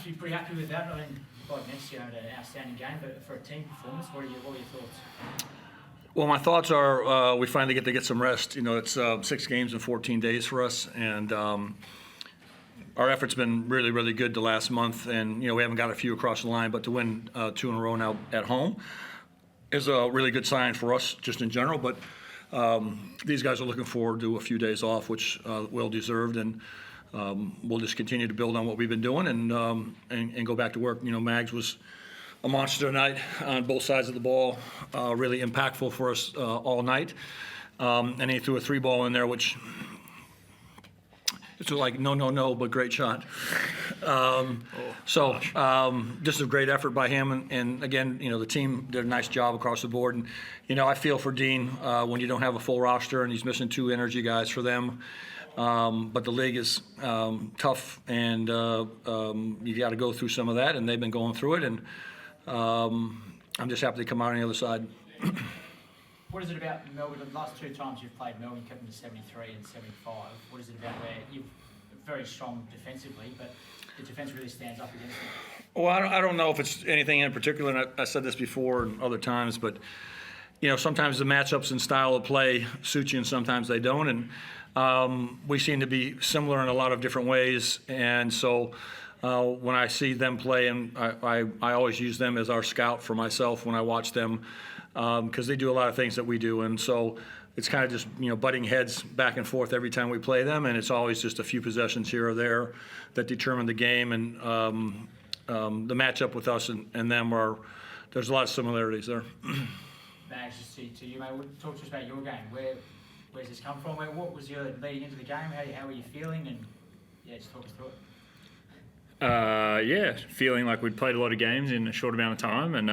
be pretty happy with that. I mean, God, next year had an outstanding game, but for a team performance, what are your thoughts? Well, my thoughts are we finally get to get some rest. You know, it's 6 games in 14 days for us, and our effort's been really, really good the last month. And you know, we haven't got a few across the line, but to win 2 in a row now at home is a really good sign for us, just in general. But these guys are looking forward to a few days off, which well deserved, and we'll just continue to build on what we've been doing and go back to work. You know, Mags was a monster tonight on both sides of the ball, really impactful for us all night. And he threw a 3-ball in there, which it's like no, but great shot. Just a great effort by him, and again, you know, the team did a nice job across the board. And you know, I feel for Dean when you don't have a full roster and he's missing 2 energy guys for them. But the league is tough, and you got to go through some of that, and they've been going through it. And I'm just happy to come out on the other side. What is it about Melbourne? The last 2 times you've played Melbourne, kept them to 73 and 75. What is it about where you're very strong defensively, but the defense really stands up against them? Well, I don't know if it's anything in particular, and I said this before and other times, but you know, sometimes the matchups and style of play suit you, and sometimes they don't. And we seem to be similar in a lot of different ways, and so when I see them play, and I always use them as our scout for myself when I watch them, because they do a lot of things that we do, and so it's kind of just, you know, butting heads back and forth every time we play them, and it's always just a few possessions here or there that determine the game. And the matchup with us and them there's a lot of similarities there. Max, just to you, mate, talk to us about your game. Where's this come from? What was your leading into the game? How were you feeling? And yeah, just talk us through it. Feeling like we'd played a lot of games in a short amount of time, and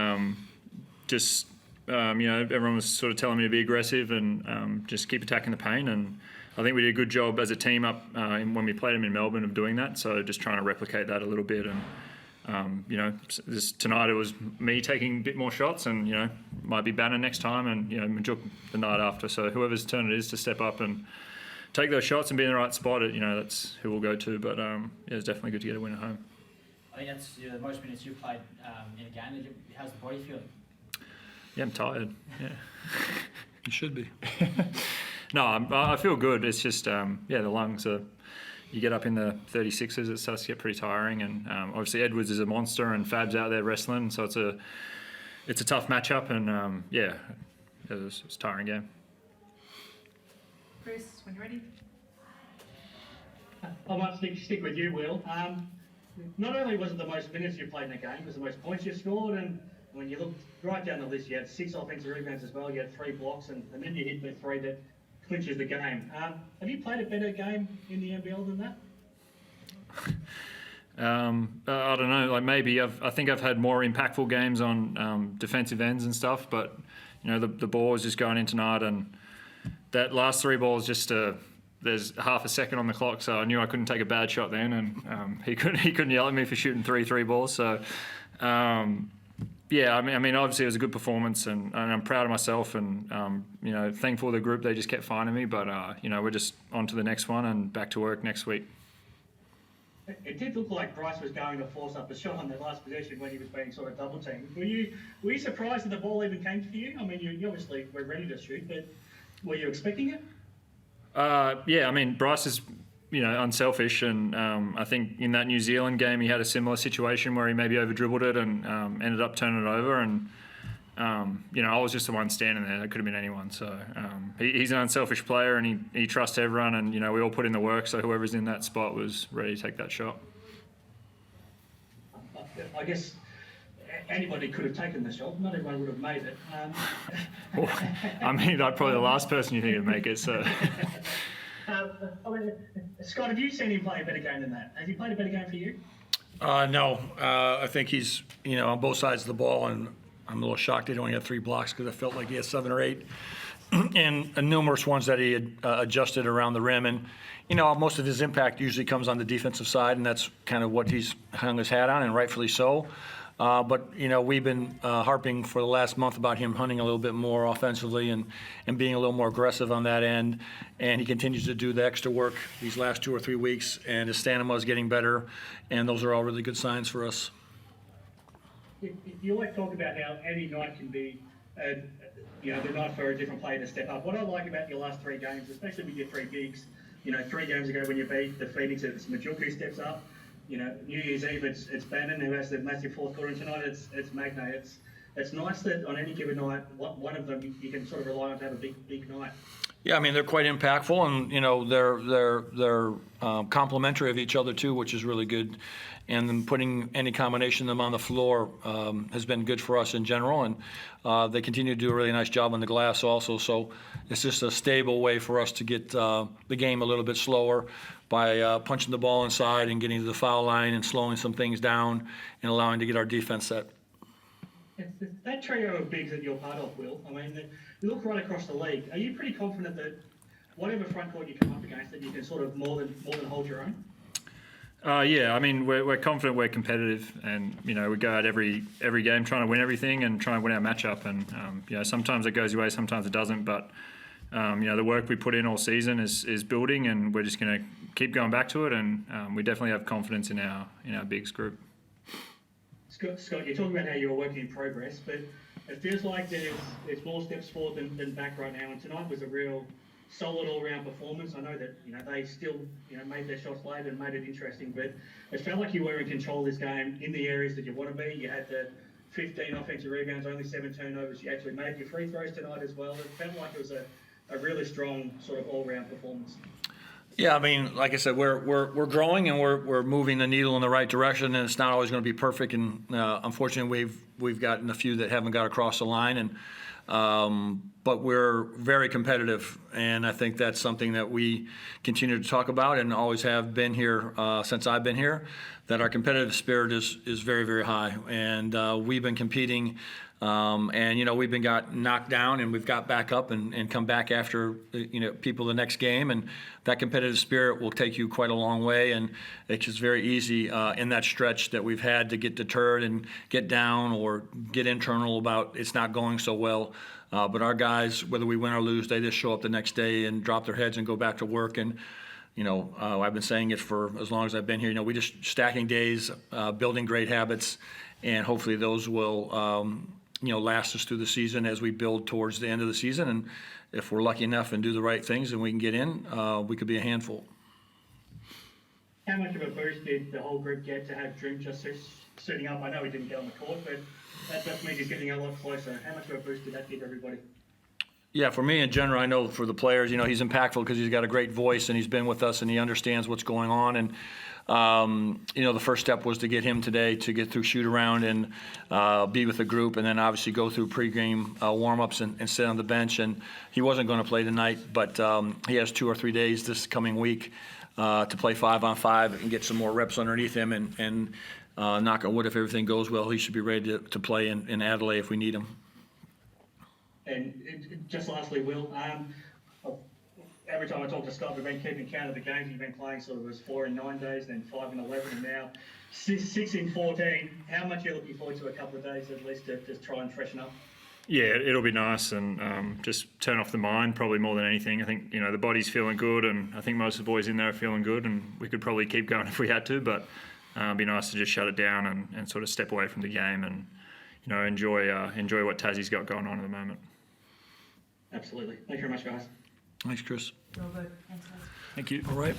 you know, everyone was sort of telling me to be aggressive and just keep attacking the paint. And I think we did a good job as a team up when we played them in Melbourne of doing that. So just trying to replicate that a little bit. And you know, tonight it was me taking a bit more shots, and you know, might be Banner next time, and you know, Majuk the night after. So whoever's turn it is to step up and take those shots and be in the right spot, you know, that's who we'll go to. But it's definitely good to get a win at home. I think that's the most minutes you've played in a game. How's the body feeling? Yeah, I'm tired. Yeah, You should be. No, I feel good. It's just the lungs are. You get up in the 36s, it starts to get pretty tiring, and obviously Edwards is a monster, and Fab's out there wrestling, so it's a tough matchup, and it's a tiring game. Chris, when you're ready. I might stick with you, Will. Not only was it the most minutes you played in a game, it was the most points you scored, and when you look right down the list, you had 6 offensive rebounds as well, you had 3 blocks, and then you hit the 3 that clinches the game. Have you played a better game in the NBL than that? I don't know. Like maybe I think I've had more impactful games on defensive ends and stuff. But you know, the ball was just going in tonight, and that last 3 balls just there's half a second on the clock, so I knew I couldn't take a bad shot then, and he couldn't yell at me for shooting 3 balls. So. I mean, obviously it was a good performance, and I'm proud of myself, and you know, thankful to the group. They just kept finding me, but you know, we're just on to the next one and back to work next week. It did look like Bryce was going to force up a shot on that last possession when he was being sort of double teamed. Were you surprised that the ball even came to you? I mean, you obviously were ready to shoot, but were you expecting it? I mean, Bryce is, you know, unselfish, and I think in that New Zealand game he had a similar situation where he maybe over dribbled it and ended up turning it over, and you know, I was just the one standing there. It could have been anyone. So he's an unselfish player, and he trusts everyone, and you know, we all put in the work, so whoever's in that spot was ready to take that shot. I guess anybody could have taken the shot. Not everyone would have made it. Well, I mean, I'm probably the last person you think would make it. So. Scott, have you seen him play a better game than that? Has he played a better game for you? No. I think he's, you know, on both sides of the ball, and I'm a little shocked he only had 3 blocks, because I felt like he had 7 or 8, and numerous ones that he had adjusted around the rim. And you know, most of his impact usually comes on the defensive side, and that's kind of what he's hung his hat on, and rightfully so. But, we've been harping for the last month about him hunting a little bit more offensively and being a little more aggressive on that end. And he continues to do the extra work these last 2 or 3 weeks, and his stamina is getting better, and those are all really good signs for us. You always talk about how any night can be, the night for a different player to step up. What I like about your last 3 games, especially with your 3 bigs, 3 games ago when you beat the Phoenix, it's Majuk who steps up. New Year's Eve, it's Bannon who has the massive fourth quarter, and tonight it's Magnay. It's nice that on any given night, one of them you can sort of rely on to have a big night. Yeah, I mean, they're quite impactful, and they're complementary of each other too, which is really good. And then putting any combination of them on the floor has been good for us in general, and they continue to do a really nice job on the glass also. So it's just a stable way for us to get the game a little bit slower by punching the ball inside and getting to the foul line and slowing some things down and allowing to get our defense set. That trio of bigs that you're part of, Will, I mean, you look right across the league. Are you pretty confident that whatever front court you come up against, that you can sort of more than hold your own? Yeah, I mean, we're confident, we're competitive, and we go out every game trying to win everything and try and win our matchup. And sometimes it goes your way, sometimes it doesn't. But the work we put in all season is building, and we're just going to keep going back to it. And we definitely have confidence in our bigs group. Scott, you're talking about how you're a work in progress, but it feels like it's more steps forward than back right now. And tonight was a real solid all-round performance. I know that they still made their shots late and made it interesting, but it felt like you were in control of this game in the areas that you want to be. You had the 15 offensive rebounds, only 7 turnovers. You actually made your free throws tonight as well. It felt like it was a really strong sort of all-round performance. Yeah, I mean, like I said, we're growing and we're moving the needle in the right direction, and it's not always going to be perfect. And unfortunately, we've gotten a few that haven't got across the line, and but we're very competitive, and I think that's something that we continue to talk about and always have been here since I've been here. That our competitive spirit is very, very high, and we've been competing. And we've been got knocked down and we've got back up and come back after people the next game, and that competitive spirit will take you quite a long way, and it's just very easy in that stretch that we've had to get deterred and get down or get internal about it's not going so well. But our guys, whether we win or lose, they just show up the next day and drop their heads and go back to work. And I've been saying it for as long as I've been here. We just stacking days, building great habits, and hopefully those will last us through the season as we build towards the end of the season. And if we're lucky enough and do the right things and we can get in, we could be a handful. How much of a boost did the whole group get to have Dream just suiting up? I know he didn't get on the court, but that just means he's getting a lot closer. How much of a boost did that give everybody? Yeah, for me in general, I know for the players, he's impactful because he's got a great voice and he's been with us and he understands what's going on. And the first step was to get him today to get through shoot around and be with the group, and then obviously go through pregame warm-ups and sit on the bench. And he wasn't going to play tonight, but he has 2 or 3 days this coming week to play 5-on-5 and get some more reps underneath him. And knock on wood, if everything goes well, he should be ready to play in Adelaide if we need him. And just lastly, Will, every time I talk to Scott, we've been keeping count of the games you've been playing. Sort of was 4 in 9 days, then 5 in 11, and now 6 in 14. How much are you looking forward to a couple of days at least to just try and freshen up? Yeah, it'll be nice and just turn off the mind probably more than anything. I think the body's feeling good, and I think most of the boys in there are feeling good, and we could probably keep going if we had to, but it'd be nice to just shut it down and sort of step away from the game and enjoy what Tassie's got going on at the moment. Absolutely. Thank you very much, guys. Thanks, Chris. Real good. Thanks, guys. Thank you. All right.